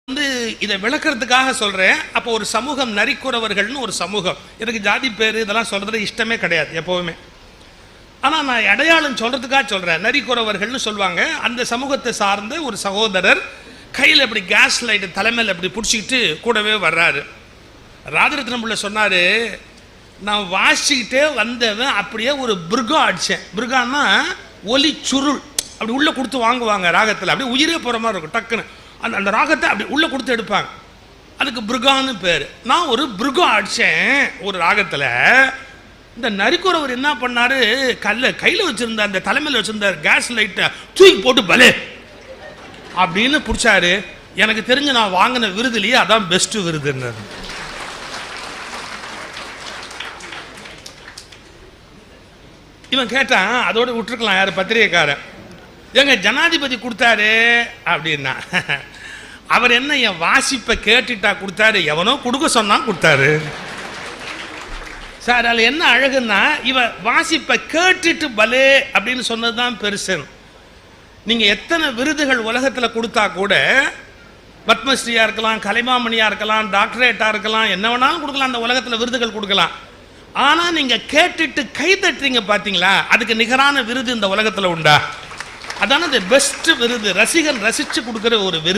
வந்து இதை விளக்குறதுக்காக சொல்கிறேன். அப்போ ஒரு சமூகம் நரிக்குறவர்கள்னு ஒரு சமூகம், எனக்கு ஜாதி பேர் இதெல்லாம் சொல்கிறது இஷ்டமே கிடையாது எப்போவுமே. ஆனால் நான் அடையாளம் சொல்கிறதுக்காக சொல்கிறேன். நரிக்குறவர்கள்னு சொல்லுவாங்க. அந்த சமூகத்தை சார்ந்த ஒரு சகோதரர் கையில் இப்படி கேஸ் லைட்டு தலைமையில் இப்படி பிடிச்சிக்கிட்டு கூடவே வர்றாரு. ராஜரத்னம் பிள்ளை சொன்னார், நான் வாசிக்கிட்டே வந்தவன் அப்படியே ஒரு பிருகா அடித்தேன். பிருகான்னா ஒலி சுருள், அப்படி உள்ளே கொடுத்து வாங்குவாங்க ராகத்தில், அப்படியே உயிரே போகிற மாதிரி இருக்கும். டக்குன்னு அந்த ராகத்தை அப்படி உள்ளே கொடுத்து எடுப்பாங்க, அதுக்கு பிருகான்னு பேர். நான் ஒரு பிருகா அடித்தேன் ஒரு ராகத்தில். இந்த நரிக்குறவர் என்ன பண்ணார், கையில் வச்சுருந்த அந்த தலைமையில் வச்சுருந்த கேஸ் லைட்டை தூக்கி போட்டு பலே அப்படின்னு பிடிச்சாரு. எனக்கு தெரிஞ்சு நான் வாங்கின விருதுலேயே அதான் பெஸ்ட்டு விருதுன்னு. இவன் கேட்டான், அதோடு விட்டுருக்கலாம் யார் பத்திரிகைக்காரன், எங்க ஜனாதிபதி கொடுத்தாரு அப்படின்னா. அவர் என்ன என் வாசிப்பை கேட்டுட்டா கொடுத்தாரு, எவனோ கொடுக்க சொன்னான் கொடுத்தாரு சார். அதில் என்ன அழகுன்னா, இவன் வாசிப்பை கேட்டுட்டு பலே அப்படின்னு சொன்னதுதான் பெருசு. நீங்கள் எத்தனை விருதுகள் உலகத்தில் கொடுத்தா கூட, பத்மஸ்ரீயாக இருக்கலாம், கலைமாமணியாக இருக்கலாம், டாக்டரேட்டாக இருக்கலாம், என்ன வேணாலும் கொடுக்கலாம், அந்த உலகத்தில் விருதுகள் கொடுக்கலாம். ஆனால் நீங்கள் கேட்டுட்டு கை தட்டுறீங்க பார்த்தீங்களா, அதுக்கு நிகரான விருது இந்த உலகத்தில் உண்டா? அதான பெஸ்ட் விருது, ரசிகன் ரசித்து கொடுக்குற ஒரு விருது.